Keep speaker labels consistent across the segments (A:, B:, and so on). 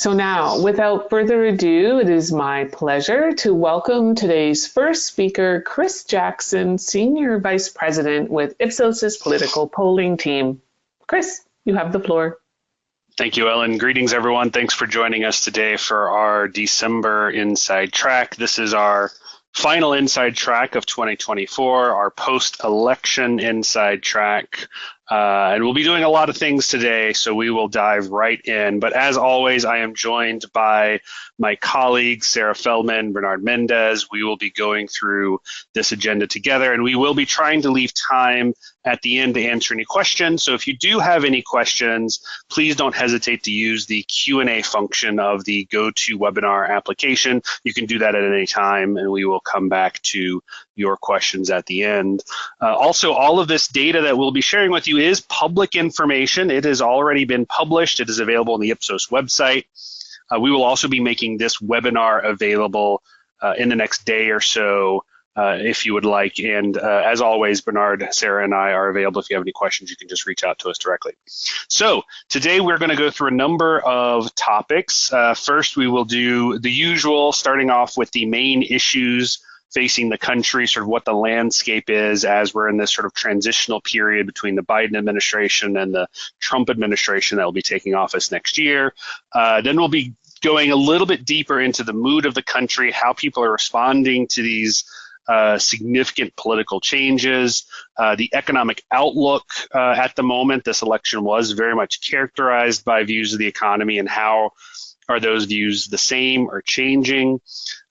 A: So now, without further ado, it is my pleasure to welcome today's first speaker, Chris Jackson, Senior Vice President with Ipsos's political polling team. Chris, you have the floor.
B: Thank you, Ellen. Greetings, everyone. Thanks for joining us today for our December Inside Track. This is our final Inside Track of 2024, our post-election Inside Track. And we'll be doing a lot of things today, so we will dive right in. But as always, I am joined by my colleagues, Sarah Feldman, Bernard Mendez. We will be going through this agenda together, and we will be trying to leave time at the end to answer any questions. So if you do have any questions, please don't hesitate to use the Q&A function of the GoToWebinar application. You can do that at any time, and we will come back to your questions at the end. Also, all of this data that we'll be sharing with you is public information. It has already been published. It is available on the Ipsos website. We will also be making this webinar available in the next day or so if you would like. And as always, Bernard, Sarah, and I are available. If you have any questions, you can just reach out to us directly. So today we're going to go through a number of topics. First, we will do the usual, starting off with the main issues facing the country, sort of what the landscape is as we're in this sort of transitional period between the Biden administration and the Trump administration that will be taking office next year. Then we'll be going a little bit deeper into the mood of the country, how people are responding to these significant political changes, the economic outlook at the moment. This election was very much characterized by views of the economy, and how are those views the same or changing?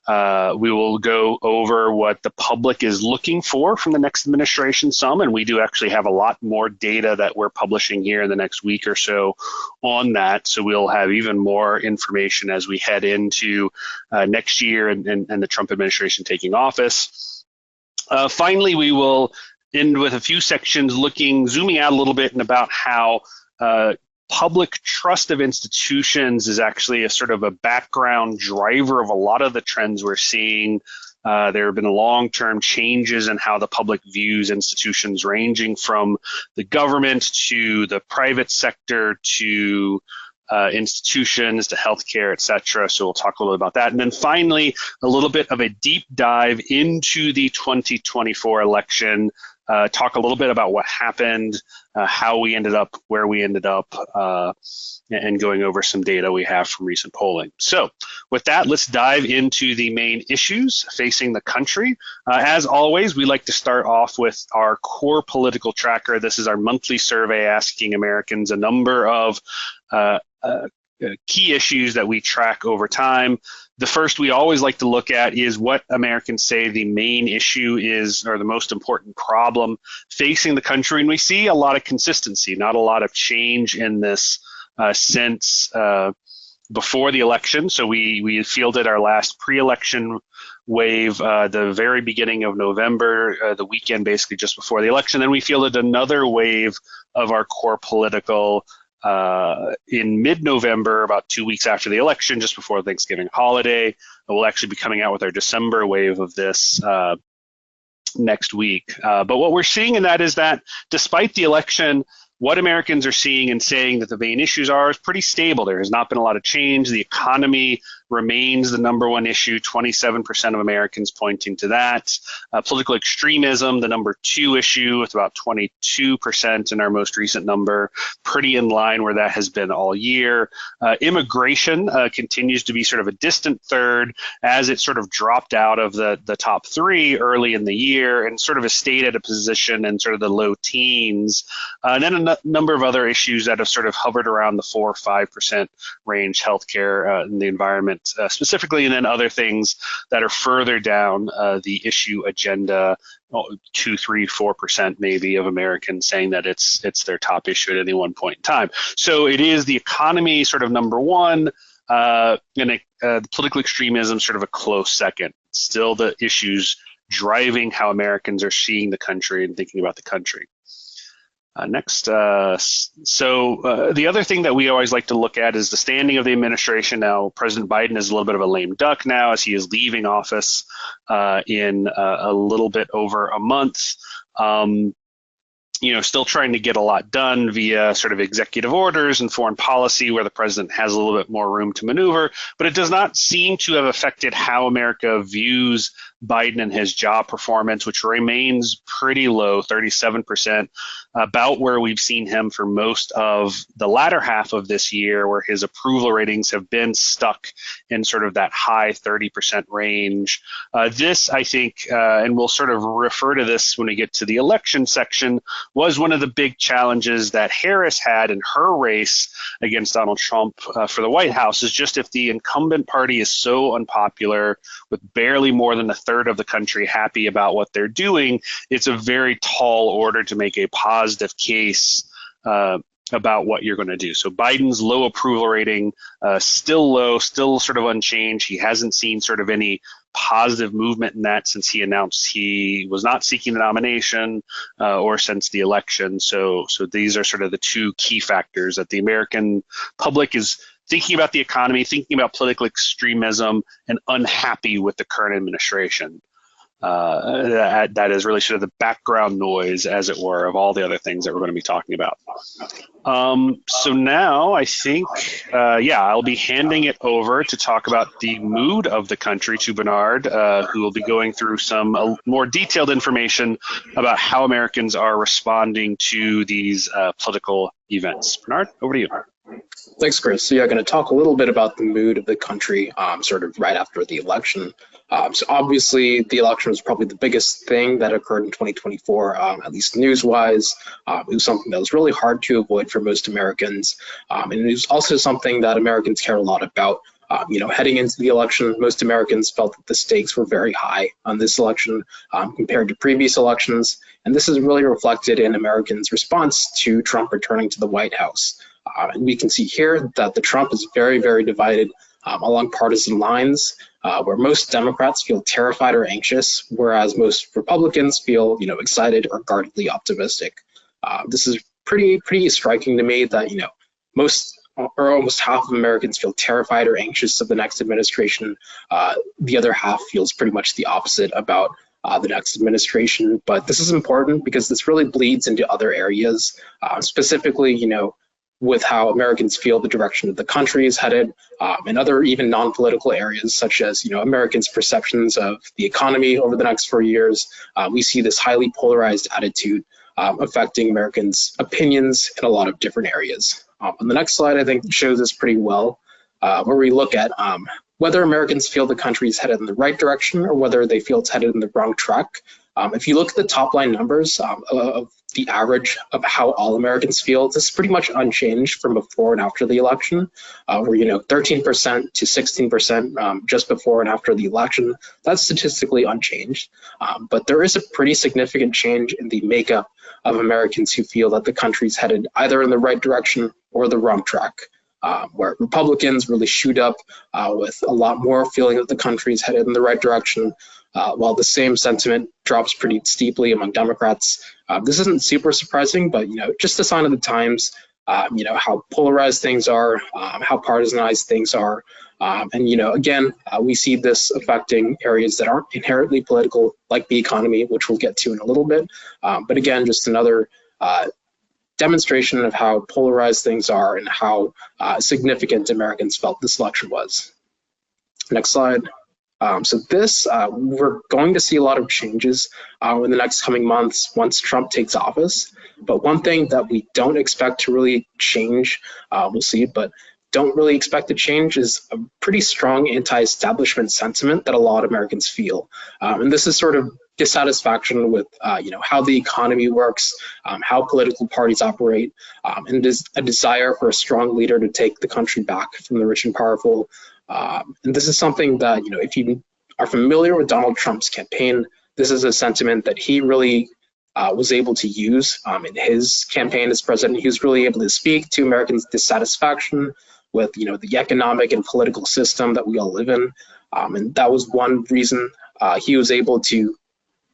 B: We will go over what the public is looking for from the next administration some, and we do actually have a lot more data that we're publishing here in the next week or so on that. So we'll have even more information as we head into next year and the Trump administration taking office. Finally, we will end with a few sections zooming out a little bit and about how public trust of institutions is actually a sort of a background driver of a lot of the trends we're seeing. There have been long-term changes in how the public views institutions, ranging from the government to the private sector to institutions to healthcare, et cetera. So we'll talk a little bit about that. And then finally, a little bit of a deep dive into the 2024 election. Talk a little bit about what happened, how we ended up where we ended up, and going over some data we have from recent polling. So with that, let's dive into the main issues facing the country. As always, we like to start off with our core political tracker. This is our monthly survey asking Americans a number of key issues that we track over time. The first we always like to look at is what Americans say the main issue is, or the most important problem facing the country. And we see a lot of consistency, not a lot of change in this since before the election. So we fielded our last pre-election wave the very beginning of November, the weekend basically just before the election. Then we fielded another wave of our core political in mid-November, about 2 weeks after the election, just before Thanksgiving holiday. We'll actually be coming out with our December wave of this next week. But what we're seeing in that is that despite the election, what Americans are seeing and saying that the main issues are is pretty stable. There has not been a lot of change. The economy remains the number one issue, 27% of Americans pointing to that. Political extremism, the number two issue, with about 22% in our most recent number, pretty in line where that has been all year. Immigration continues to be sort of a distant third, as it sort of dropped out of the top three early in the year and sort of has stayed at a position in sort of the low teens. And then a number of other issues that have sort of hovered around the 4 or 5% range, healthcare and the environment specifically, and then other things that are further down the issue agenda, 2, 3, 4% maybe of Americans saying that it's their top issue at any one point in time. So it is the economy sort of number one, and political extremism sort of a close second. Still the issues driving how Americans are seeing the country and thinking about the country. Next, the other thing that we always like to look at is the standing of the administration. Now, President Biden is a little bit of a lame duck now, as he is leaving office in a little bit over a month. still trying to get a lot done via sort of executive orders and foreign policy where the president has a little bit more room to maneuver, but it does not seem to have affected how America views Biden and his job performance, which remains pretty low, 37%, about where we've seen him for most of the latter half of this year, where his approval ratings have been stuck in sort of that high 30% range. This, I think, and we'll sort of refer to this when we get to the election section, was one of the big challenges that Harris had in her race against Donald Trump for the White House, is just if the incumbent party is so unpopular with barely more than a third of the country happy about what they're doing, it's a very tall order to make a positive case about what you're going to do. So Biden's low approval rating, still low, still sort of unchanged. He hasn't seen sort of any positive movement in that since he announced he was not seeking the nomination or since the election. So these are sort of the two key factors that the American public is thinking about the economy, thinking about political extremism, and unhappy with the current administration. That is really sort of the background noise, as it were, of all the other things that we're going to be talking about. So now I think, I'll be handing it over to talk about the mood of the country to Bernard, who will be going through some more detailed information about how Americans are responding to these political events. Bernard, over to you.
C: Thanks, Chris. So, going to talk a little bit about the mood of the country sort of right after the election. So obviously, the election was probably the biggest thing that occurred in 2024, at least news-wise. It was something that was really hard to avoid for most Americans. And it was also something that Americans cared a lot about. Heading into the election, most Americans felt that the stakes were very high on this election compared to previous elections. And this is really reflected in Americans' response to Trump returning to the White House. And we can see here that the Trump is very, very divided along partisan lines, where most Democrats feel terrified or anxious, whereas most Republicans feel, excited or guardedly optimistic. This is pretty striking to me that, most or almost half of Americans feel terrified or anxious of the next administration. The other half feels pretty much the opposite about the next administration. But this is important because this really bleeds into other areas, specifically, with how Americans feel the direction that the country is headed, and other even non-political areas, such as Americans' perceptions of the economy over the next 4 years. We see this highly polarized attitude affecting Americans' opinions in a lot of different areas. On the next slide, I think shows this pretty well, where we look at whether Americans feel the country is headed in the right direction or whether they feel it's headed in the wrong track. If you look at the top line numbers of the average of how all Americans feel, this is pretty much unchanged from before and after the election, where 13% to 16% just before and after the election. That's statistically unchanged, but there is a pretty significant change in the makeup of Americans who feel that the country's headed either in the right direction or the wrong track. Where Republicans really shoot up with a lot more feeling that the country's headed in the right direction, while the same sentiment drops pretty steeply among Democrats. This isn't super surprising, but just a sign of the times. How polarized things are, how partisanized things are, and again, we see this affecting areas that aren't inherently political, like the economy, which we'll get to in a little bit. But again, just another demonstration of how polarized things are and how significant Americans felt this election was. Next slide. So this, we're going to see a lot of changes in the next coming months once Trump takes office. But one thing that we don't expect to really change, we'll see, but don't really expect to change is a pretty strong anti-establishment sentiment that a lot of Americans feel. And this is sort of dissatisfaction with how the economy works, how political parties operate, and a desire for a strong leader to take the country back from the rich and powerful. And this is something that, if you are familiar with Donald Trump's campaign, this is a sentiment that he really was able to use in his campaign as president. He was really able to speak to Americans' dissatisfaction with, the economic and political system that we all live in. And that was one reason he was able to,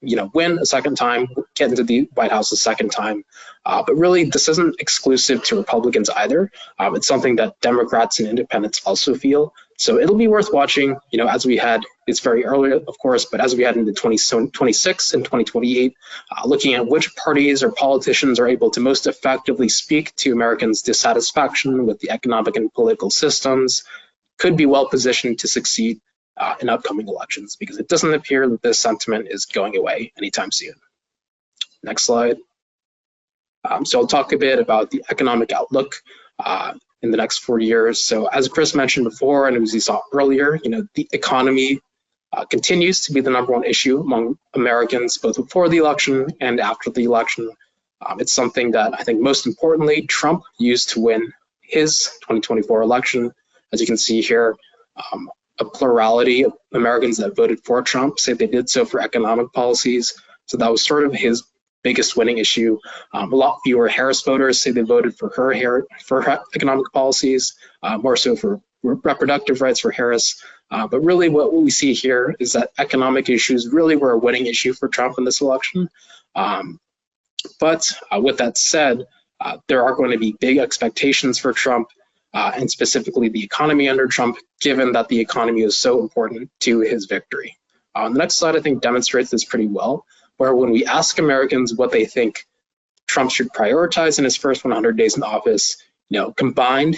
C: win a second time, get into the White House a second time. But really, this isn't exclusive to Republicans either. It's something that Democrats and independents also feel, So it'll be worth watching, as we head, it's very early, of course, but as we head into 2026 and 2028, looking at which parties or politicians are able to most effectively speak to Americans' dissatisfaction with the economic and political systems could be well positioned to succeed in upcoming elections, because it doesn't appear that this sentiment is going away anytime soon. Next slide. So I'll talk a bit about the economic outlook in the next 4 years. So as Chris mentioned before, and as we saw earlier, the economy continues to be the #1 issue among Americans, both before the election and after the election. It's something that I think most importantly, Trump used to win his 2024 election. As you can see here, a plurality of Americans that voted for Trump say they did so for economic policies. So that was sort of his biggest winning issue. A lot fewer Harris voters say they voted for her economic policies, more so for reproductive rights for Harris. But really what we see here is that economic issues really were a winning issue for Trump in this election. But with that said, there are going to be big expectations for Trump, and specifically the economy under Trump, given that the economy is so important to his victory. The next slide, I think, demonstrates this pretty well, where when we ask Americans what they think Trump should prioritize in his first 100 days in office, combined,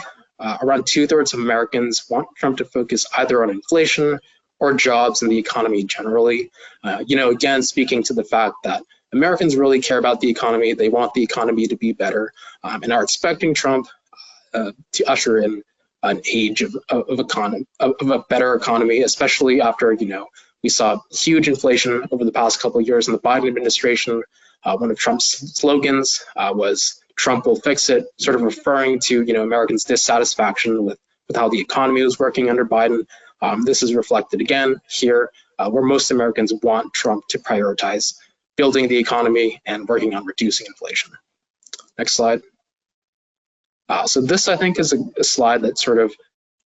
C: around 2/3 of Americans want Trump to focus either on inflation or jobs and the economy generally. Again, speaking to the fact that Americans really care about the economy, they want the economy to be better, and are expecting Trump to usher in an age of a better economy, especially after, we saw huge inflation over the past couple of years in the Biden administration. One of Trump's slogans was "Trump will fix it," sort of referring to Americans' dissatisfaction with how the economy was working under Biden. This is reflected again here, where most Americans want Trump to prioritize building the economy and working on reducing inflation. Next slide. So this, I think, is a slide that sort of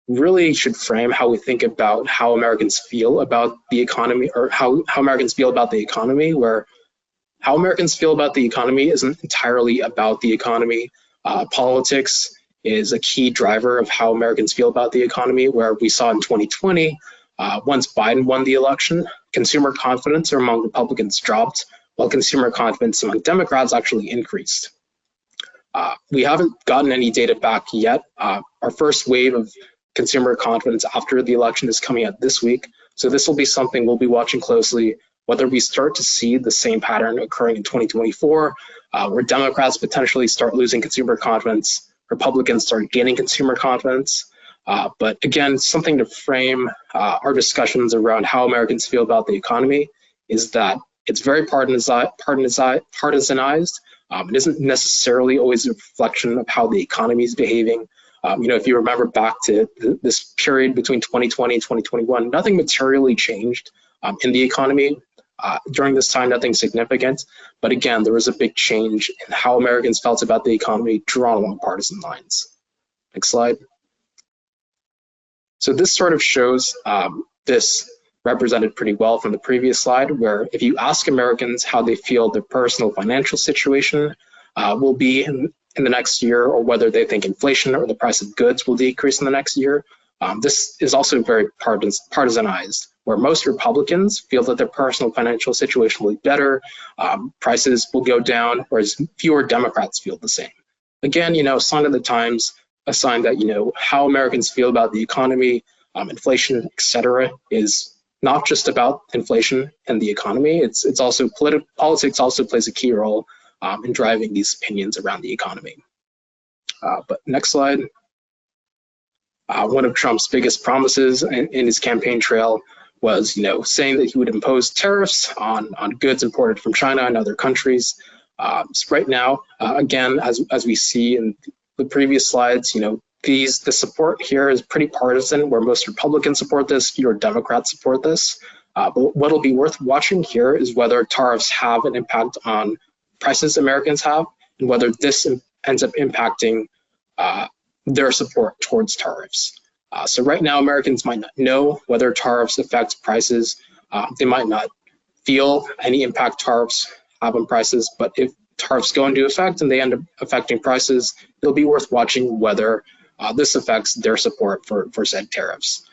C: really should frame how we think about how Americans feel about the economy, or how Americans feel about the economy, where how Americans feel about the economy isn't entirely about the economy. Politics is a key driver of how Americans feel about the economy, where we saw in 2020, once Biden won the election, consumer confidence among Republicans dropped, while consumer confidence among Democrats actually increased. We haven't gotten any data back yet. Our first wave of consumer confidence after the election is coming out this week. So this will be something we'll be watching closely, whether we start to see the same pattern occurring in 2024, where Democrats potentially start losing consumer confidence, Republicans start gaining consumer confidence. But again, something to frame our discussions around how Americans feel about the economy is that it's very partisanized. It isn't necessarily always a reflection of how the economy is behaving. If you remember back to this period between 2020 and 2021, nothing materially changed in the economy. During this time, nothing significant. But again, there was a big change in how Americans felt about the economy drawn along partisan lines. Next slide. So this sort of shows this represented pretty well from the previous slide, where if you ask Americans how they feel their personal financial situation will be in the next year, or whether they think inflation or the price of goods will decrease in the next year, this is also very partisanized, where most Republicans feel that their personal financial situation will be better, prices will go down, whereas fewer Democrats feel the same. Again, a sign of the times, a sign that, how Americans feel about the economy, inflation, etc., is not just about inflation and the economy. It's also politics also plays a key role in driving these opinions around the economy. But next slide. One of Trump's biggest promises in his campaign trail was, saying that he would impose tariffs on goods imported from China and other countries. So right now, again, as we see in the previous slides, the support here is pretty partisan, where most Republicans support this, fewer Democrats support this. But what'll be worth watching here is whether tariffs have an impact on prices Americans have, and whether this ends up impacting their support towards tariffs. So right now, Americans might not know whether tariffs affect prices. They might not feel any impact tariffs have on prices, but if tariffs go into effect and they end up affecting prices, it'll be worth watching whether this affects their support for said tariffs.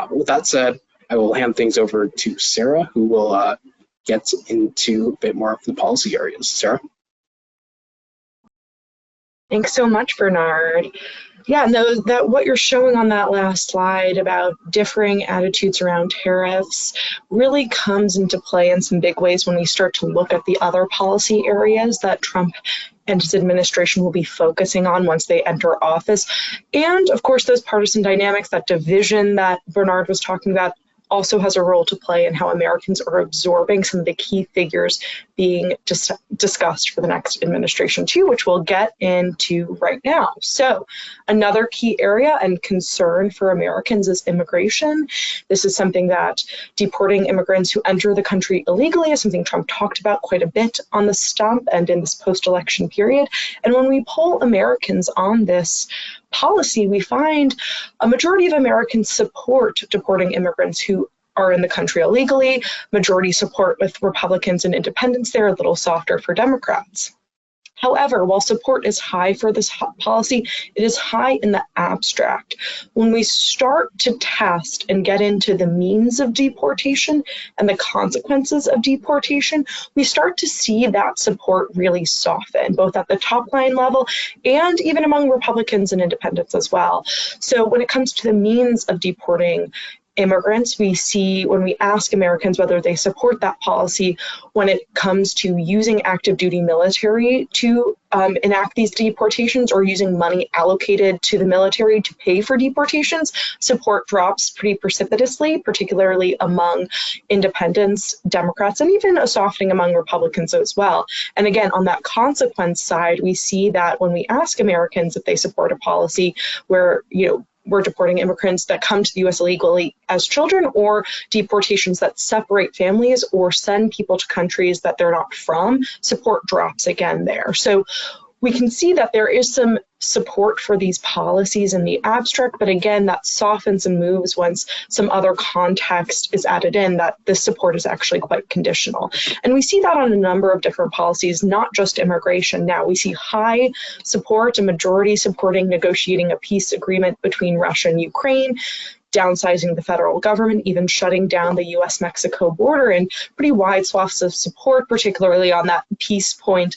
C: With that said, I will hand things over to Sarah, who will get into a bit more of the policy areas. Sarah?
D: Thanks so much, Bernard. Yeah, no, that what you're showing on that last slide about differing attitudes around tariffs really comes into play in some big ways when we start to look at the other policy areas that Trump and his administration will be focusing on once they enter office. And of course, those partisan dynamics, that division that Bernard was talking about, also has a role to play in how Americans are absorbing some of the key figures being discussed for the next administration too, which we'll get into right now. So another key area and concern for Americans is immigration. This is something that deporting immigrants who enter the country illegally is something Trump talked about quite a bit on the stump and in this post-election period. And when we poll Americans on this policy, we find a majority of Americans support deporting immigrants who are in the country illegally. Majority support with Republicans and independents there, a little softer for Democrats. However, while support is high for this policy, it is high in the abstract. When we start to test and get into the means of deportation and the consequences of deportation, we start to see that support really soften, both at the top line level and even among Republicans and independents as well. So when it comes to the means of deporting immigrants, we see when we ask Americans whether they support that policy, when it comes to using active duty military to enact these deportations or using money allocated to the military to pay for deportations, support drops pretty precipitously, particularly among independents, Democrats, and even a softening among Republicans as well. And again, on that consequence side, we see that when we ask Americans if they support a policy where, we're deporting immigrants that come to the U.S. illegally as children, or deportations that separate families or send people to countries that they're not from, support drops again there. So we can see that there is some support for these policies in the abstract, but again, that softens and moves once some other context is added in, that this support is actually quite conditional. And we see that on a number of different policies, not just immigration. Now we see high support, a majority supporting negotiating a peace agreement between Russia and Ukraine, downsizing the federal government, even shutting down the US-Mexico border, and pretty wide swaths of support, particularly on that peace point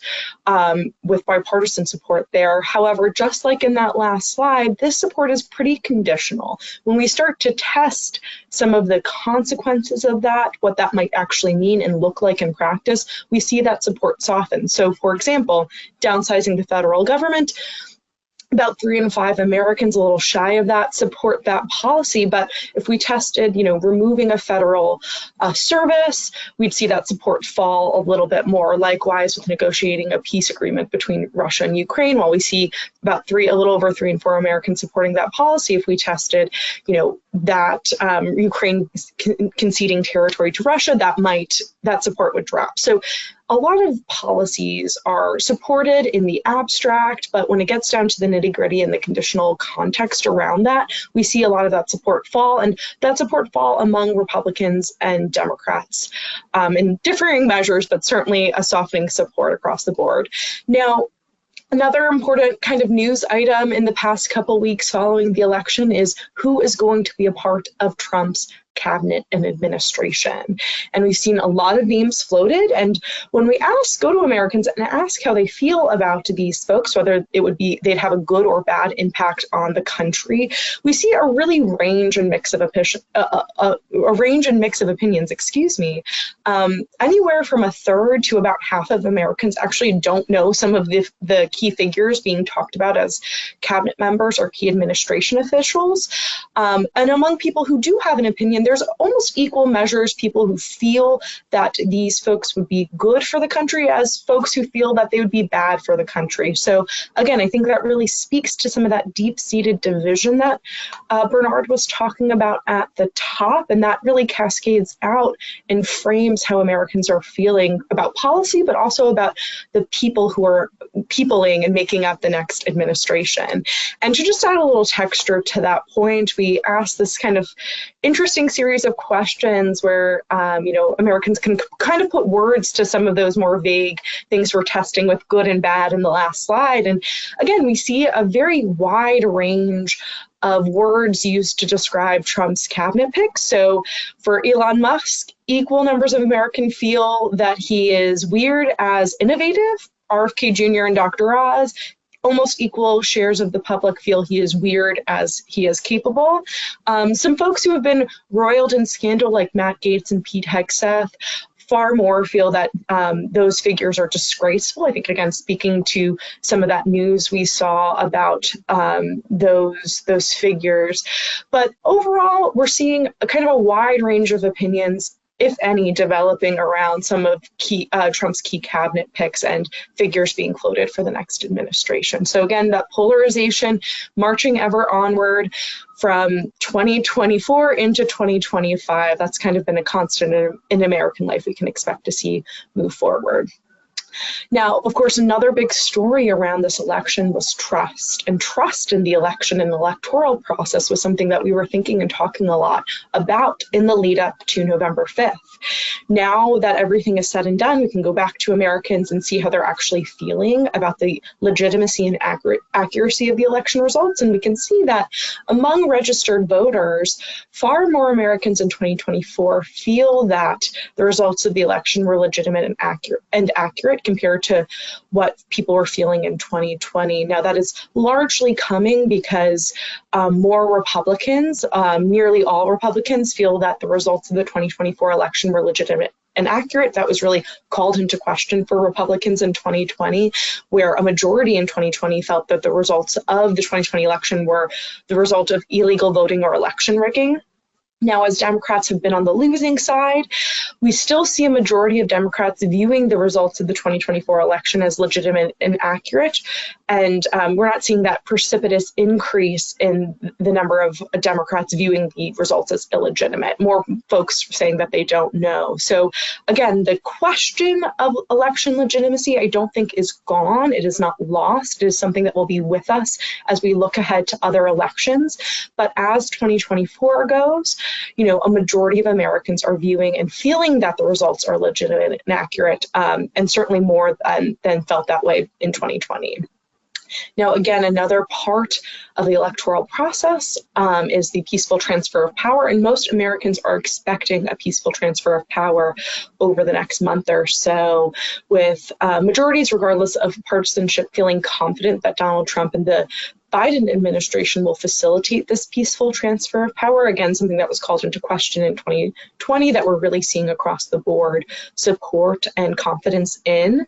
D: with bipartisan support there. However, just like in that last slide, this support is pretty conditional. When we start to test some of the consequences of that, what that might actually mean and look like in practice, we see that support soften. So for example, downsizing the federal government, about 3 in 5 Americans, a little shy of that, support that policy. But if we tested, removing a federal service, we'd see that support fall a little bit more. Likewise, with negotiating a peace agreement between Russia and Ukraine, while we see about a little over 3 in 4 Americans supporting that policy, if we tested, that Ukraine conceding territory to Russia, that support would drop. So a lot of policies are supported in the abstract, but when it gets down to the nitty-gritty and the conditional context around that, we see a lot of that support fall, and that support fall among Republicans and Democrats in differing measures, but certainly a softening support across the board. Now, another important kind of news item in the past couple weeks following the election is who is going to be a part of Trump's cabinet and administration. And we've seen a lot of names floated. And when we go to Americans and ask how they feel about these folks, whether they'd have a good or bad impact on the country, we see a really range and mix of opinions, anywhere from a third to about half of Americans actually don't know some of the key figures being talked about as cabinet members or key administration officials. And among people who do have an opinion, there's almost equal measures people who feel that these folks would be good for the country as folks who feel that they would be bad for the country. So again, I think that really speaks to some of that deep-seated division that Bernard was talking about at the top, and that really cascades out and frames how Americans are feeling about policy, but also about the people who are peopling and making up the next administration. And to just add a little texture to that point, we asked this kind of interesting series of questions where, Americans can kind of put words to some of those more vague things we're testing with good and bad in the last slide. And again, we see a very wide range of words used to describe Trump's cabinet picks. So for Elon Musk, equal numbers of Americans feel that he is weird as innovative. RFK Jr. and Dr. Oz, almost equal shares of the public feel he is weird as he is capable. Some folks who have been roiled in scandal like Matt Gaetz and Pete Hegseth far more feel that those figures are disgraceful. I think, again, speaking to some of that news we saw about those figures. But overall, we're seeing a kind of a wide range of opinions, if any, developing around some of Trump's key cabinet picks and figures being floated for the next administration. So again, that polarization marching ever onward from 2024 into 2025, that's kind of been a constant in American life we can expect to see move forward. Now, of course, another big story around this election was trust. And trust in the election and electoral process was something that we were thinking and talking a lot about in the lead up to November 5th. Now that everything is said and done, we can go back to Americans and see how they're actually feeling about the legitimacy and accuracy of the election results. And we can see that among registered voters, far more Americans in 2024 feel that the results of the election were legitimate and accurate compared to what people were feeling in 2020. Now, that is largely coming because more Republicans, nearly all Republicans, feel that the results of the 2024 election were legitimate and accurate. That was really called into question for Republicans in 2020, where a majority in 2020 felt that the results of the 2020 election were the result of illegal voting or election rigging. Now, as Democrats have been on the losing side, we still see a majority of Democrats viewing the results of the 2024 election as legitimate and accurate. And we're not seeing that precipitous increase in the number of Democrats viewing the results as illegitimate. More folks saying that they don't know. So again, the question of election legitimacy, I don't think is gone. It is not lost. It is something that will be with us as we look ahead to other elections. But as 2024 goes, a majority of Americans are viewing and feeling that the results are legitimate and accurate, and certainly more than felt that way in 2020. Now, again, another part of the electoral process is the peaceful transfer of power, and most Americans are expecting a peaceful transfer of power over the next month or so, with majorities, regardless of partisanship, feeling confident that Donald Trump and the Biden administration will facilitate this peaceful transfer of power. Again, something that was called into question in 2020 that we're really seeing across the board support and confidence in.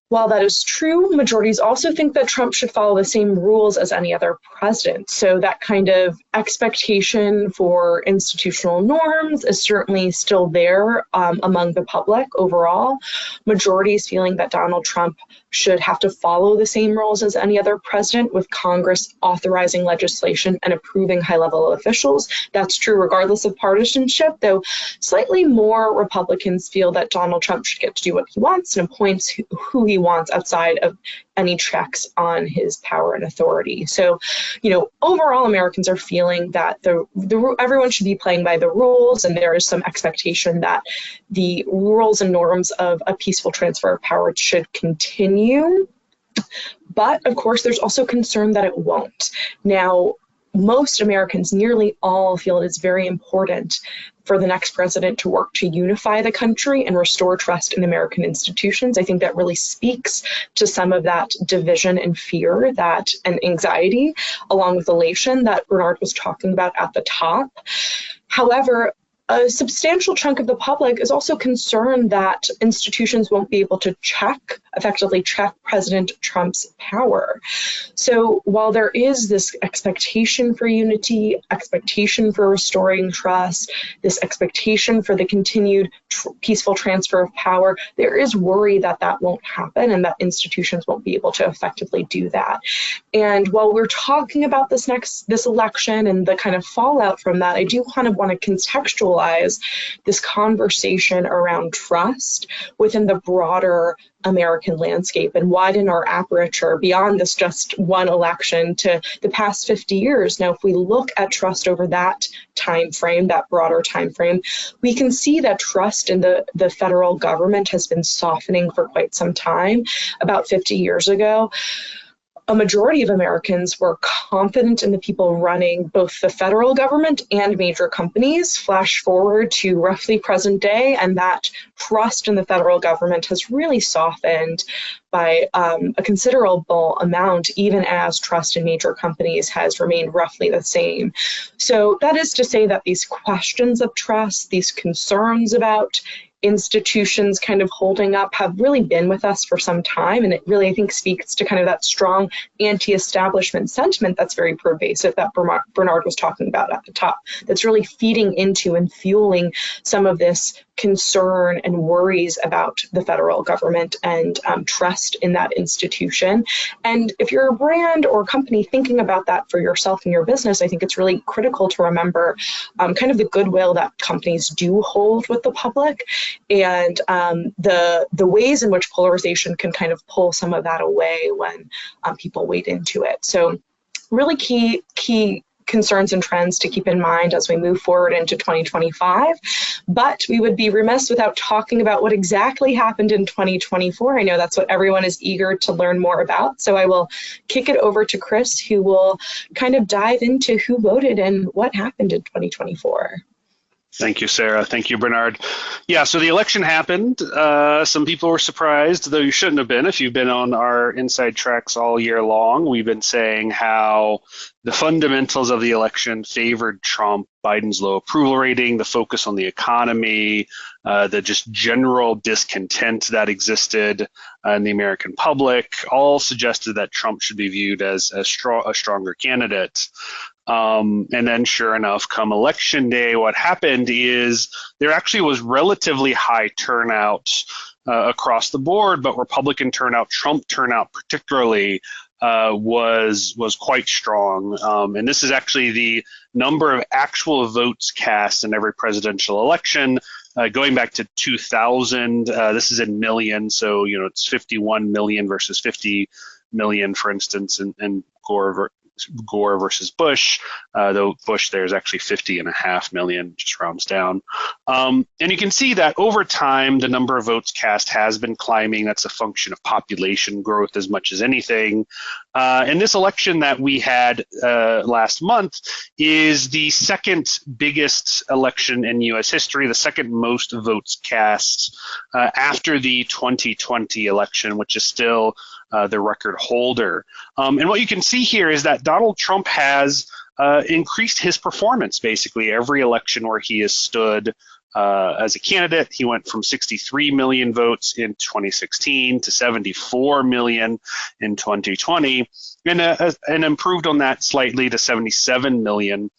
D: While that is true, majorities also think that Trump should follow the same rules as any other president. So that kind of expectation for institutional norms is certainly still there among the public overall. Majorities feeling that Donald Trump should have to follow the same rules as any other president, with Congress authorizing legislation and approving high-level officials. That's true regardless of partisanship, though slightly more Republicans feel that Donald Trump should get to do what he wants and appoints who he wants outside of any checks on his power and authority. So, overall Americans are feeling that everyone should be playing by the rules, and there is some expectation that the rules and norms of a peaceful transfer of power should continue. But of course, there's also concern that it won't. Now, most Americans, nearly all, feel it is very important for the next president to work to unify the country and restore trust in American institutions. I think that really speaks to some of that division and fear and anxiety, along with elation that Bernard was talking about at the top. However, a substantial chunk of the public is also concerned that institutions won't be able to effectively check President Trump's power. So while there is this expectation for unity, expectation for restoring trust, this expectation for the continued peaceful transfer of power, there is worry that that won't happen and that institutions won't be able to effectively do that. And while we're talking about this election and the kind of fallout from that, I do kind of want to contextualize contextualize this conversation around trust within the broader American landscape and widen our aperture beyond this just one election to the past 50 years. Now, if we look at trust over that time frame, that broader time frame, we can see that trust in the federal government has been softening for quite some time. About 50 years ago, a majority of Americans were confident in the people running both the federal government and major companies. Flash forward to roughly present day, and that trust in the federal government has really softened by a considerable amount, even as trust in major companies has remained roughly the same. So that is to say that these questions of trust, these concerns about institutions kind of holding up have really been with us for some time. And it really, I think, speaks to kind of that strong anti-establishment sentiment that's very pervasive that Bernard was talking about at the top, that's really feeding into and fueling some of this concern and worries about the federal government and trust in that institution. And if you're a brand or company thinking about that for yourself and your business, I think it's really critical to remember kind of the goodwill that companies do hold with the public, and the ways in which polarization can kind of pull some of that away when people wade into it. So really key concerns and trends to keep in mind as we move forward into 2025. But we would be remiss without talking about what exactly happened in 2024. I know that's what everyone is eager to learn more about. So I will kick it over to Chris, who will kind of dive into who voted and what happened in 2024.
B: Thank you, Sarah. Thank you, Bernard. Yeah, so the election happened. Some people were surprised, though you shouldn't have been if you've been on our inside tracks all year long. We've been saying how the fundamentals of the election favored Trump, Biden's low approval rating, the focus on the economy, the just general discontent that existed in the American public, all suggested that Trump should be viewed as a stronger candidate. And then sure enough, come election day, what happened is there actually was relatively high turnout across the board, but Republican turnout, Trump turnout particularly, was quite strong. And this is actually the number of actual votes cast in every presidential election. Going back to 2000, this is in millions, so it's 51 million versus 50 million, for instance, and Gore versus Bush, though Bush there's actually 50.5 million, just rounds down. And you can see that over time, the number of votes cast has been climbing. That's a function of population growth as much as anything. And this election that we had last month is the second biggest election in U.S. history, the second most votes cast after the 2020 election, which is still the record holder. And what you can see here is that Donald Trump has increased his performance basically every election where he has stood as a candidate. He went from 63 million votes in 2016 to 74 million in 2020, and improved on that slightly to 77 million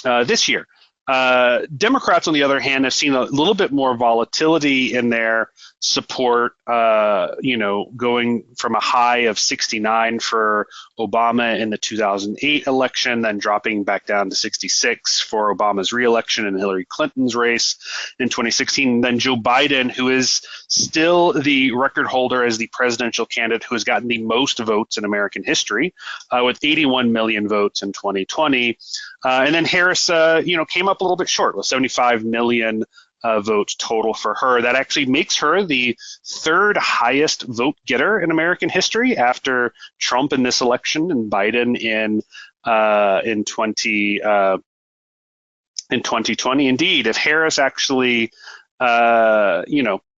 B: this year. Democrats, on the other hand, have seen a little bit more volatility in their support, going from a high of 69 for Obama in the 2008 election, then dropping back down to 66 for Obama's reelection and Hillary Clinton's race in 2016. Then Joe Biden, who is still the record holder as the presidential candidate who has gotten the most votes in American history, with 81 million votes in 2020. And then Harris, came up a little bit short with 75 million votes total for her. That actually makes her the third highest vote getter in American history after Trump in this election and Biden in 2020. Indeed, if Harris actually,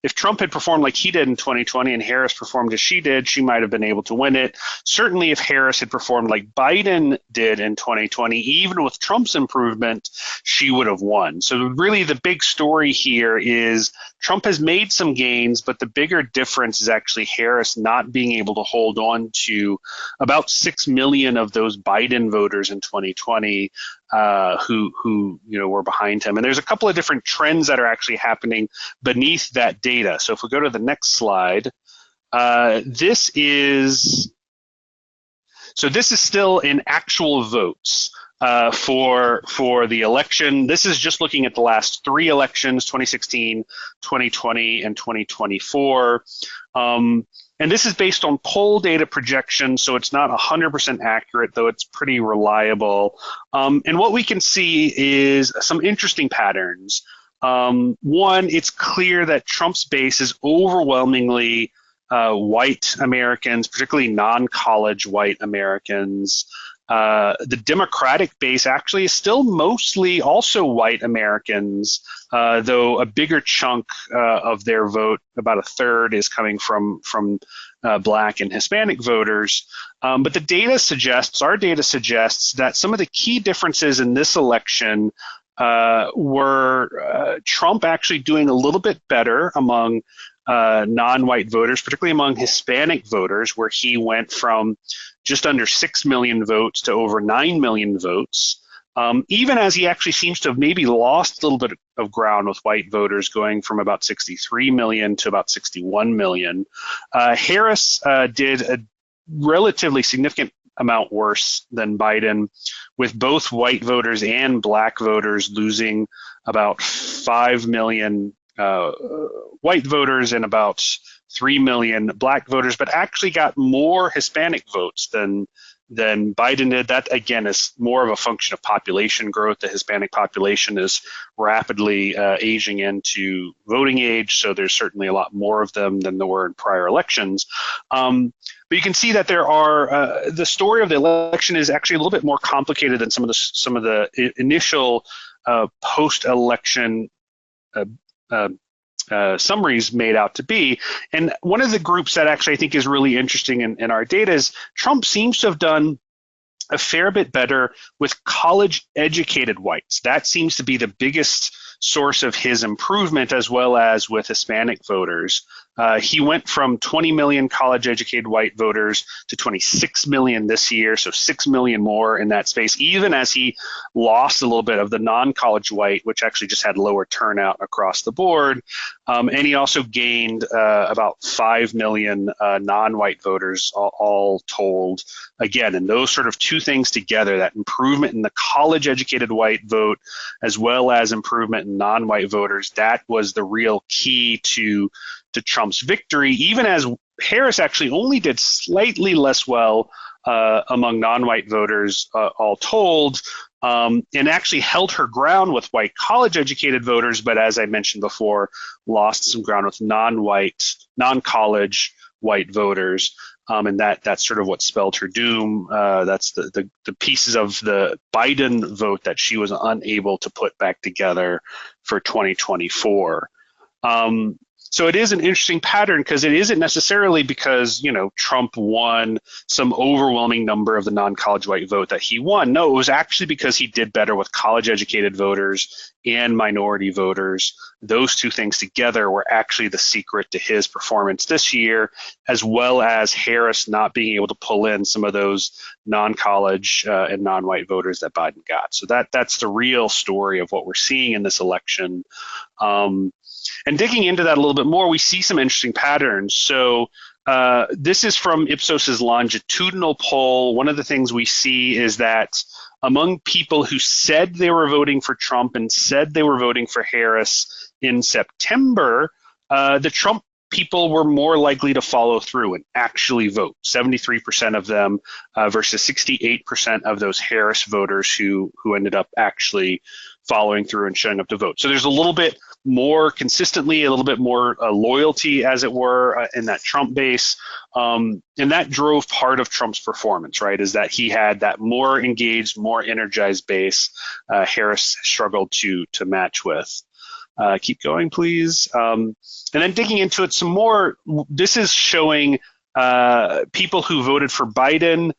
B: if Trump had performed like he did in 2020 and Harris performed as she did, she might have been able to win it. Certainly if Harris had performed like Biden did in 2020, even with Trump's improvement, she would have won. So really the big story here is Trump has made some gains, but the bigger difference is actually Harris not being able to hold on to about 6 million of those Biden voters in 2020 who were behind him. And there's a couple of different trends that are actually happening beneath that data. So if we go to the next slide, this is still in actual votes. for the election. This is just looking at the last three elections, 2016, 2020, and 2024. And this is based on poll data projections, so it's not 100% accurate, though it's pretty reliable. And what we can see is some interesting patterns. One, it's clear that Trump's base is overwhelmingly white Americans, particularly non-college white Americans. The Democratic base actually is still mostly also white Americans, though a bigger chunk of their vote, about a third, is coming from Black and Hispanic voters. But the data suggests, our data suggests, that some of the key differences in this election were Trump actually doing a little bit better among non-white voters, particularly among Hispanic voters, where he went from just under 6 million votes to over 9 million votes, even as he actually seems to have maybe lost a little bit of ground with white voters, going from about 63 million to about 61 million. Harris did a relatively significant amount worse than Biden, with both white voters and Black voters losing about 5 million white voters and about 3 million Black voters, but actually got more Hispanic votes than Biden did. That, again, is more of a function of population growth. The Hispanic population is rapidly aging into voting age, so there's certainly a lot more of them than there were in prior elections. But you can see that there are the story of the election is actually a little bit more complicated than some of the initial post-election summaries made out to be. And one of the groups that actually I think is really interesting in our data is Trump seems to have done a fair bit better with college-educated whites. That seems to be the biggest source of his improvement, as well as with Hispanic voters. He went from 20 million college-educated white voters to 26 million this year, so 6 million more in that space, even as he lost a little bit of the non-college white, which actually just had lower turnout across the board. And he also gained about 5 million non-white voters all told. Again, and those sort of two things together, that improvement in the college-educated white vote, as well as improvement in non-white voters, that was the real key to Trump's victory, even as Harris actually only did slightly less well among non-white voters all told, and actually held her ground with white college-educated voters, but as I mentioned before, lost some ground with non-college white voters. And that's sort of what spelled her doom. That's the pieces of the Biden vote that she was unable to put back together for 2024. So it is an interesting pattern, because it isn't necessarily because, Trump won some overwhelming number of the non-college white vote that he won. No, it was actually because he did better with college-educated voters and minority voters. Those two things together were actually the secret to his performance this year, as well as Harris not being able to pull in some of those non-college and non-white voters that Biden got. So that's the real story of what we're seeing in this election. And digging into that a little bit more, we see some interesting patterns. So this is from Ipsos's longitudinal poll. One of the things we see is that among people who said they were voting for Trump and said they were voting for Harris in September, the Trump people were more likely to follow through and actually vote, 73% of them versus 68% of those Harris voters who ended up actually following through and showing up to vote. So there's a little bit more consistently, a little bit more loyalty, as it were, in that Trump base. And that drove part of Trump's performance, right, is that he had that more engaged, more energized base Harris struggled to match with. Keep going, please. And then digging into it some more, this is showing people who voted for Biden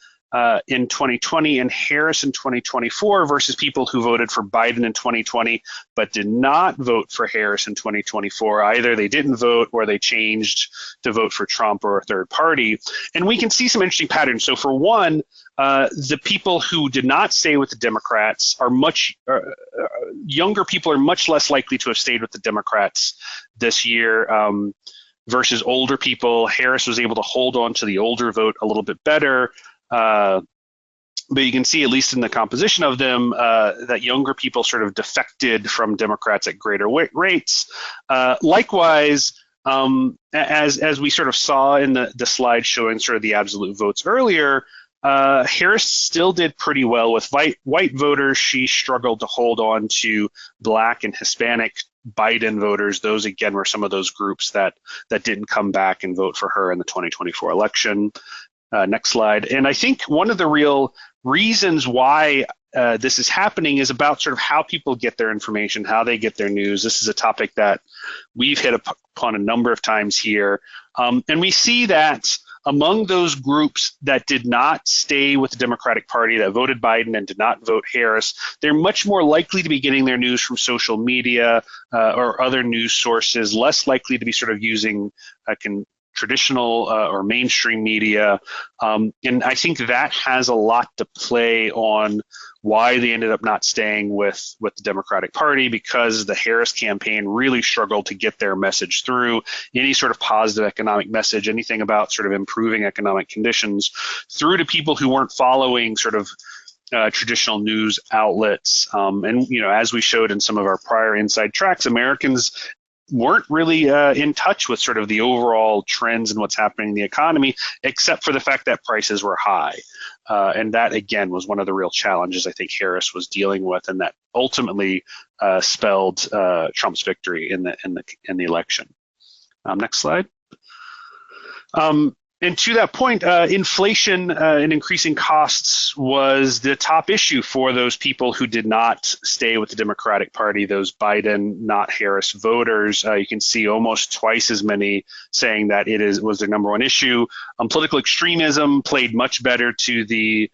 B: in 2020 and Harris in 2024 versus people who voted for Biden in 2020 but did not vote for Harris in 2024. Either they didn't vote or they changed to vote for Trump or a third party. And we can see some interesting patterns. So for one, the people who did not stay with the Democrats are younger people are much less likely to have stayed with the Democrats this year versus older people. Harris was able to hold on to the older vote a little bit better. but you can see, at least in the composition of them, that younger people sort of defected from Democrats at greater rates. Likewise, as we sort of saw in the slide showing sort of the absolute votes earlier, Harris still did pretty well with white voters. She struggled to hold on to Black and Hispanic Biden voters. Those, again, were some of those groups that didn't come back and vote for her in the 2024 election. Next slide. And I think one of the real reasons why this is happening is about sort of how people get their information, how they get their news. This is a topic that we've hit upon a number of times here. And we see that among those groups that did not stay with the Democratic Party, that voted Biden and did not vote Harris, they're much more likely to be getting their news from social media or other news sources, less likely to be sort of using traditional or mainstream media. And I think that has a lot to play on why they ended up not staying with the Democratic Party, because the Harris campaign really struggled to get their message through, any sort of positive economic message, anything about sort of improving economic conditions, through to people who weren't following sort of traditional news outlets. And, you know, as we showed in some of our prior Inside Tracks, Americans weren't really in touch with sort of the overall trends and what's happening in the economy, except for the fact that prices were high. And that, again, was one of the real challenges I think Harris was dealing with, and that ultimately spelled Trump's victory in the election. Next slide. And to that point, inflation and increasing costs was the top issue for those people who did not stay with the Democratic Party, those Biden, not Harris voters. You can see almost twice as many saying that was their number one issue. Political extremism played much better to the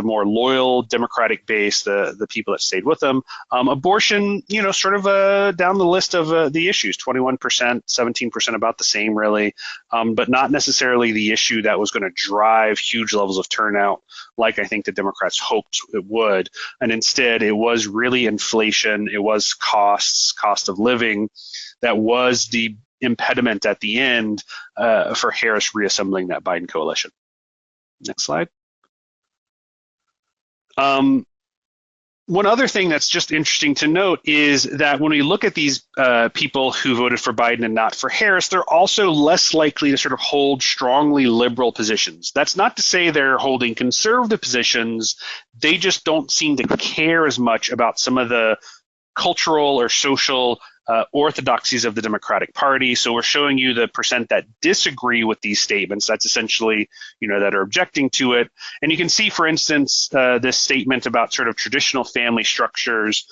B: more loyal Democratic base, the people that stayed with them. Abortion, you know, sort of down the list of the issues, 21%, 17%, about the same really, but not necessarily the issue that was going to drive huge levels of turnout like I think the Democrats hoped it would. And instead, it was really inflation, it was cost of living that was the impediment at the end for Harris reassembling that Biden coalition. Next slide. One other thing that's just interesting to note is that when we look at these people who voted for Biden and not for Harris, they're also less likely to sort of hold strongly liberal positions. That's not to say they're holding conservative positions. They just don't seem to care as much about some of the cultural or social orthodoxies of the Democratic Party. So we're showing you the percent that disagree with these statements. That's essentially, you know, that are objecting to it. And you can see, for instance, this statement about sort of traditional family structures.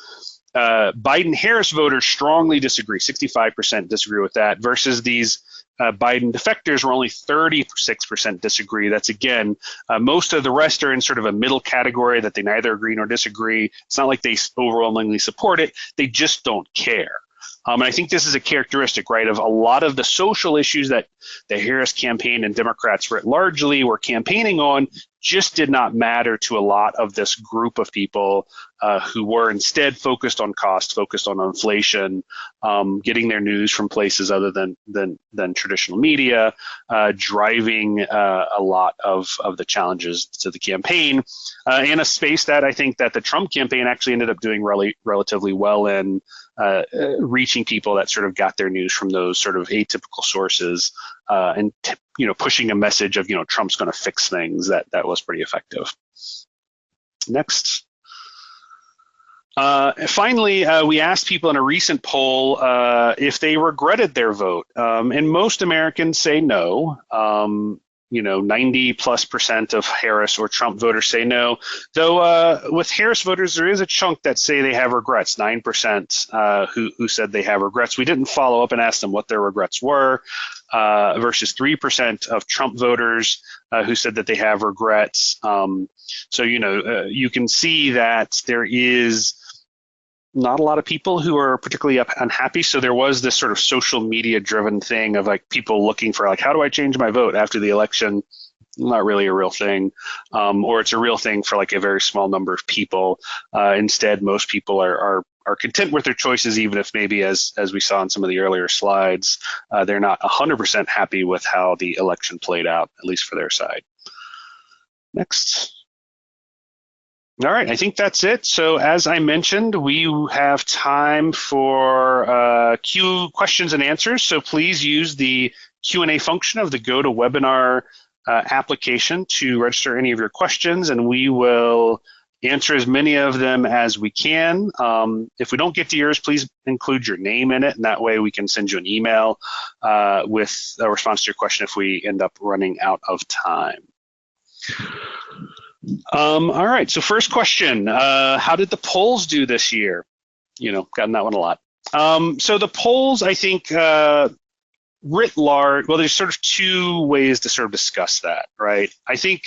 B: Biden-Harris voters strongly disagree. 65% disagree with that, versus these Biden defectors where only 36% disagree. That's, again, most of the rest are in sort of a middle category that they neither agree nor disagree. It's not like they overwhelmingly support it. They just don't care. And I think this is a characteristic, right, of a lot of the social issues that the Harris campaign and Democrats largely were campaigning on just did not matter to a lot of this group of people who were instead focused on cost, focused on inflation, getting their news from places other than traditional media, driving a lot of the challenges to the campaign in a space that I think that the Trump campaign actually ended up doing relatively well in, reaching people that sort of got their news from those sort of atypical sources, and you know, pushing a message of, you know, Trump's going to fix things. That was pretty effective. Next. Finally, we asked people in a recent poll if they regretted their vote, and most Americans say no. You know, 90+% of Harris or Trump voters say no. Though with Harris voters, there is a chunk that say they have regrets, 9% who said they have regrets. We didn't follow up and ask them what their regrets were, versus 3% of Trump voters who said that they have regrets. So, you know, you can see that there is not a lot of people who are particularly unhappy. So there was this sort of social media driven thing of like people looking for like, how do I change my vote after the election? Not really a real thing, or it's a real thing for like a very small number of people. Instead, most people are content with their choices, even if maybe, as we saw in some of the earlier slides, they're not 100% happy with how the election played out, at least for their side. Next. All right, I think that's it. So as I mentioned, we have time for questions and answers. So please use the Q&A function of the GoToWebinar application to register any of your questions, and we will answer as many of them as we can. If we don't get to yours, please include your name in it, and that way we can send you an email with a response to your question if we end up running out of time. All right, so first question, how did the polls do this year? Gotten that one a lot. So the polls, I think, writ large, well, there's sort of two ways to sort of discuss that, right? I think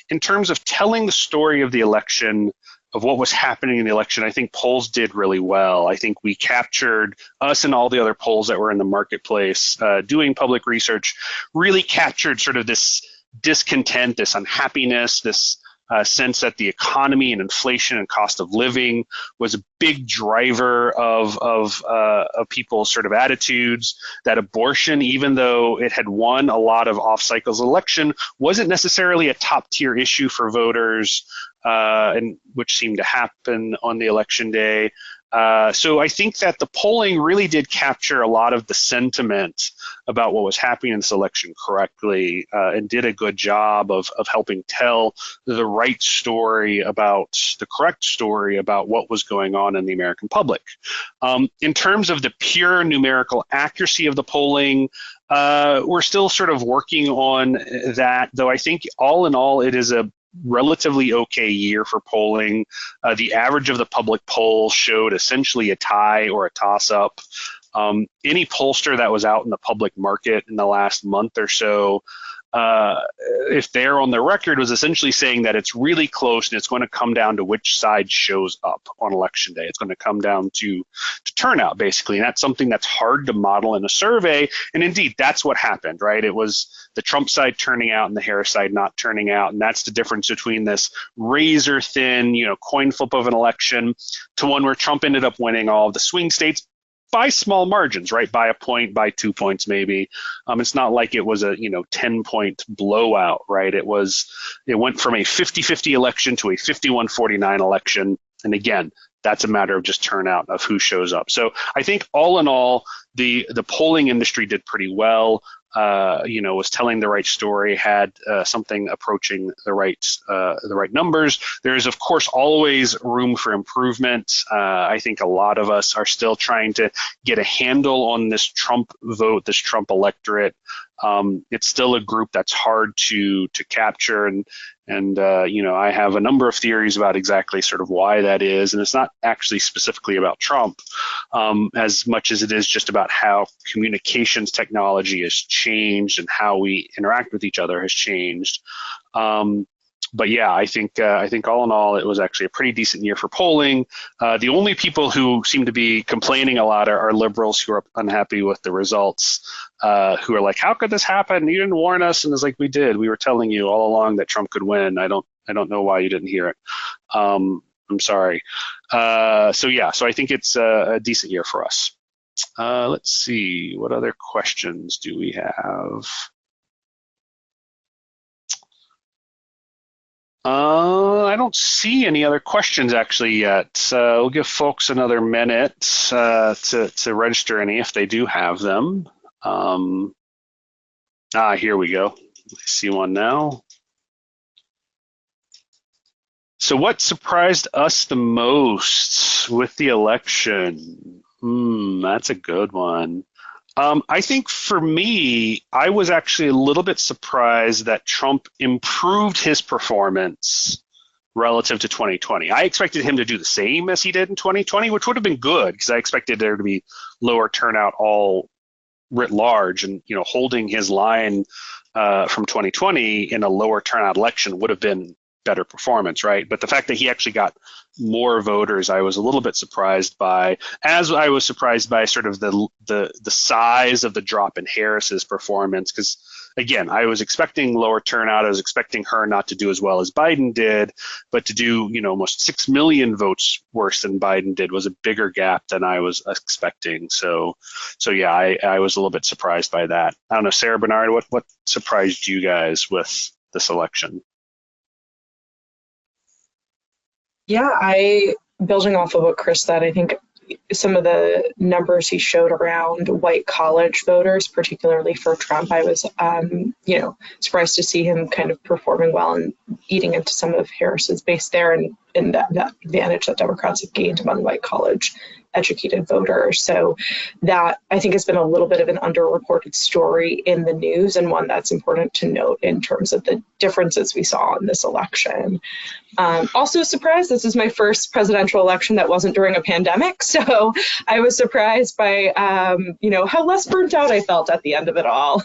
B: in terms of telling the story of the election, of what was happening in the election, I think polls did really well. I think we captured, us and all the other polls that were in the marketplace doing public research, really captured sort of this discontent, this unhappiness, this sense that the economy and inflation and cost of living was a big driver of people's sort of attitudes, that abortion, even though it had won a lot of off-cycles election, wasn't necessarily a top-tier issue for voters, and which seemed to happen on the election day. So I think that the polling really did capture a lot of the sentiment about what was happening in this election correctly, and did a good job of helping tell the right story about, the correct story about what was going on in the American public. In terms of the pure numerical accuracy of the polling, we're still sort of working on that, though I think all in all it is a relatively okay year for polling. The average of the public polls showed essentially a tie or a toss-up. Any pollster that was out in the public market in the last month or so, if they're on the record, was essentially saying that it's really close and it's going to come down to which side shows up on election day. It's going to come down to turnout, basically, and that's something that's hard to model in a survey. And indeed, that's what happened, right? It was the Trump side turning out and the Harris side not turning out, and that's the difference between this razor-thin, coin flip of an election to one where Trump ended up winning all of the swing states by small margins, right? By a point, by 2 points, maybe. It's not like it was a 10-point blowout, right? It went from a 50-50 election to a 51-49 election, and again, that's a matter of just turnout of who shows up. So I think all in all, the polling industry did pretty well. Was telling the right story, had something approaching the right numbers. There is, of course, always room for improvement. I think a lot of us are still trying to get a handle on this Trump vote, this Trump electorate. It's still a group that's hard to capture, and I have a number of theories about exactly sort of why that is, and it's not actually specifically about Trump as much as it is just about how communications technology has changed and how we interact with each other has changed. But yeah, I think all in all, it was actually a pretty decent year for polling. The only people who seem to be complaining a lot are liberals who are unhappy with the results, who are like, "How could this happen? You didn't warn us." And it's like, "We did. We were telling you all along that Trump could win. I don't know why you didn't hear it. I'm sorry." So yeah, so I think it's a decent year for us. Let's see, what other questions do we have? I don't see any other questions actually yet. We'll give folks another minute to register any if they do have them. Here we go. I see one now. So what surprised us the most with the election? That's a good one. I think for me, I was actually a little bit surprised that Trump improved his performance relative to 2020. I expected him to do the same as he did in 2020, which would have been good because I expected there to be lower turnout all writ large, and holding his line from 2020 in a lower turnout election would have been better performance, right? But the fact that he actually got more voters, I was a little bit surprised by, as I was surprised by sort of the size of the drop in Harris's performance, because again, I was expecting lower turnout. I was expecting her not to do as well as Biden did, but to do almost 6 million votes worse than Biden did was a bigger gap than I was expecting. So yeah, I was a little bit surprised by that. I don't know, Sarah Bernard, what surprised you guys with this election?
D: Yeah, building off of what Chris said, I think some of the numbers he showed around white college voters, particularly for Trump, I was, surprised to see him kind of performing well and eating into some of Harris's base there, and that advantage that Democrats have gained among white college educated voters. So that, I think, has been a little bit of an underreported story in the news, and one that's important to note in terms of the differences we saw in this election. Also surprised, this is my first presidential election that wasn't during a pandemic, so I was surprised by how less burnt out I felt at the end of it all.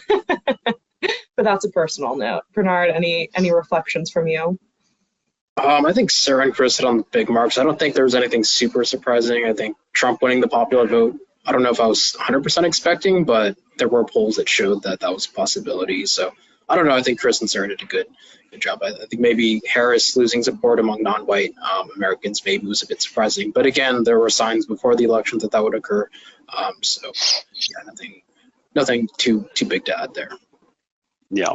D: But that's a personal note. Bernard, any reflections from you?
C: I think Sarah and Chris hit on the big marks. I don't think there was anything super surprising. I think Trump winning the popular vote, I don't know if I was 100% expecting, but there were polls that showed that that was a possibility. So I don't know. I think Chris and Sarah did a good job. I think maybe Harris losing support among non-white Americans maybe was a bit surprising. But again, there were signs before the election that would occur. So yeah, nothing too big to add there.
B: Yeah.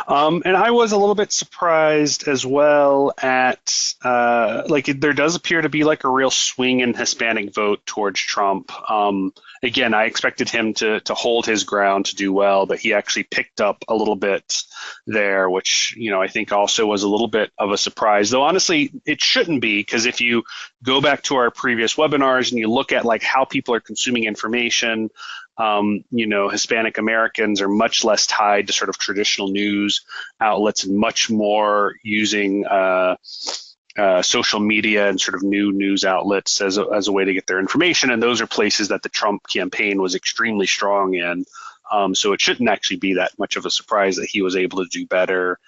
B: And I was a little bit surprised as well at, there does appear to be like a real swing in Hispanic vote towards Trump. Again, I expected him to hold his ground, to do well, but he actually picked up a little bit there, which, I think also was a little bit of a surprise, though honestly, it shouldn't be, because if you go back to our previous webinars and you look at like how people are consuming information, Hispanic Americans are much less tied to sort of traditional news outlets and much more using social media and sort of new news outlets as a way to get their information. And those are places that the Trump campaign was extremely strong in. So it shouldn't actually be that much of a surprise that he was able to do better.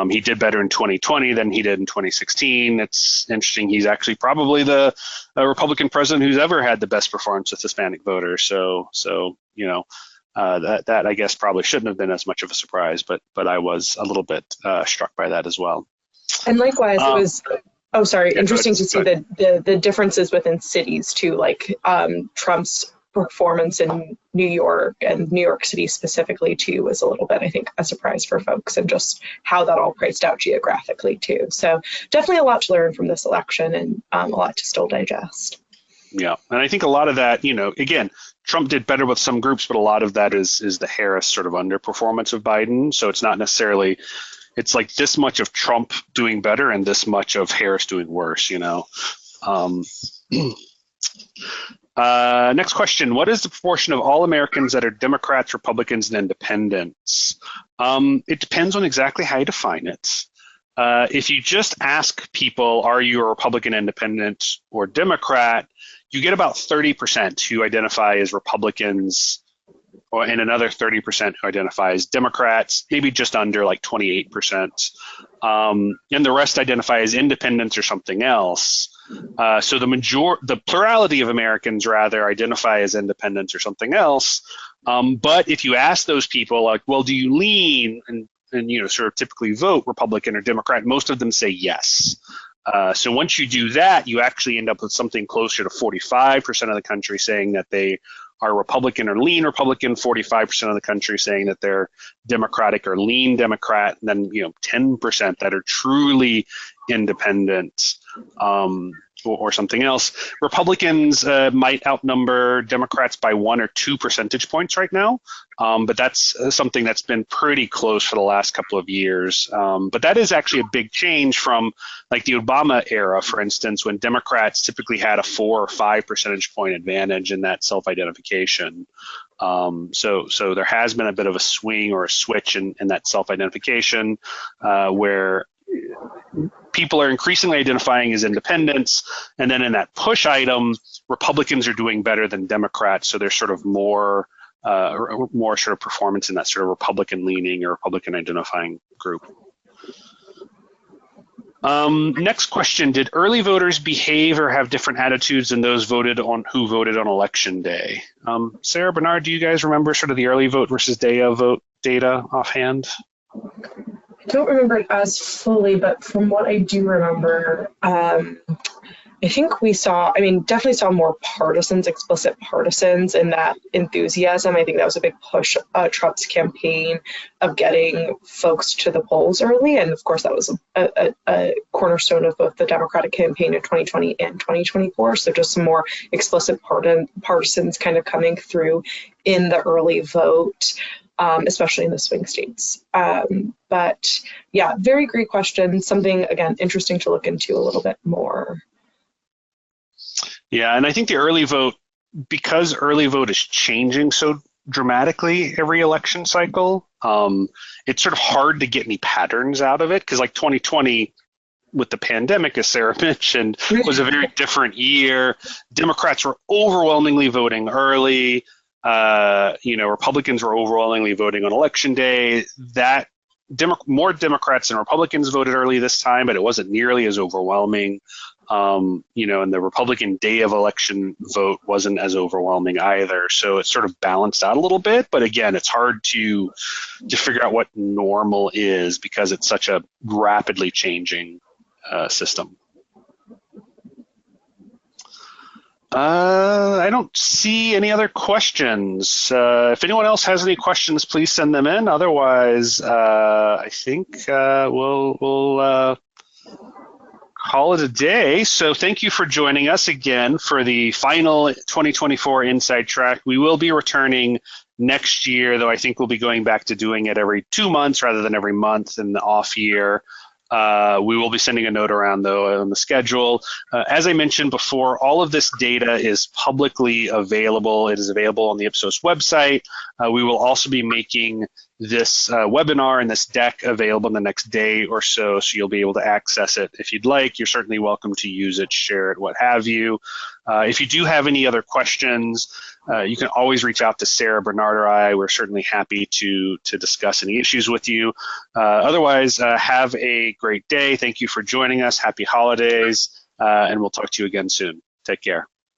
B: He did better in 2020 than he did in 2016. It's interesting. He's actually probably the Republican president who's ever had the best performance with Hispanic voters. So that I guess probably shouldn't have been as much of a surprise, but I was a little bit struck by that as well.
D: And likewise, it was. Oh, sorry. Yeah, interesting to see the differences within cities too, like Trump's performance in New York and New York City specifically too was a little bit, I think, a surprise for folks, and just how that all priced out geographically too. So definitely a lot to learn from this election, and a lot to still digest.
B: Yeah, and I think a lot of that, again, Trump did better with some groups, but a lot of that is the Harris sort of underperformance of Biden. So it's not necessarily, it's like this much of Trump doing better and this much of Harris doing worse, Next question. What is the proportion of all Americans that are Democrats, Republicans, and independents? It depends on exactly how you define it. If you just ask people, are you a Republican, independent, or Democrat, you get about 30% who identify as Republicans, and another 30% who identify as Democrats, maybe just under like 28%. And the rest identify as independents or something else. So the plurality of Americans rather identify as independents or something else. But if you ask those people, like, well, do you lean and sort of typically vote Republican or Democrat, most of them say yes. So once you do that, you actually end up with something closer to 45% of the country saying that they are Republican or lean Republican, 45% of the country saying that they're Democratic or lean Democrat, and then 10% that are truly independent or something else. Republicans might outnumber Democrats by 1 or 2 percentage points right now, but that's something that's been pretty close for the last couple of years. But that is actually a big change from like the Obama era, for instance, when Democrats typically had a 4 or 5 percentage point advantage in that self-identification. So there has been a bit of a swing or a switch in that self-identification where people are increasingly identifying as independents, and then in that push item, Republicans are doing better than Democrats, so there's sort of more sort of performance in that sort of Republican leaning or Republican identifying group. Next question, did early voters behave or have different attitudes than those who voted on election day? Sarah, Bernard, do you guys remember sort of the early vote versus day of vote data offhand?
D: I don't remember it as fully, but from what I do remember, I think we saw, definitely saw more partisans, explicit partisans in that enthusiasm. I think that was a big push, Trump's campaign of getting folks to the polls early. And of course, that was a cornerstone of both the Democratic campaign in 2020 and 2024. So just some more explicit partisans kind of coming through in the early vote. Especially in the swing states. But yeah, very great question. Something, again, interesting to look into a little bit more.
B: Yeah, and I think the early vote, because early vote is changing so dramatically every election cycle, it's sort of hard to get any patterns out of it, because like 2020 with the pandemic, as Sarah mentioned, was a very different year. Democrats were overwhelmingly voting early. Republicans were overwhelmingly voting on election day. That more Democrats than Republicans voted early this time, but it wasn't nearly as overwhelming. And the Republican day of election vote wasn't as overwhelming either. So it sort of balanced out a little bit. But again, it's hard to figure out what normal is because it's such a rapidly changing system. I don't see any other questions. If anyone else has any questions, please send them in. Otherwise, I think we'll call it a day. So thank you for joining us again for the final 2024 Inside Track. We will be returning next year, though I think we'll be going back to doing it every 2 months rather than every month in the off year. We will be sending a note around, though, on the schedule. As I mentioned before, all of this data is publicly available. It is available on the Ipsos website. We will also be making this webinar and this deck available in the next day or so, so you'll be able to access it if you'd like. You're certainly welcome to use it, share it, what have you. If you do have any other questions, you can always reach out to Sarah, Bernard, or I. We're certainly happy to discuss any issues with you. Otherwise, have a great day. Thank you for joining us. Happy holidays, and we'll talk to you again soon. Take care.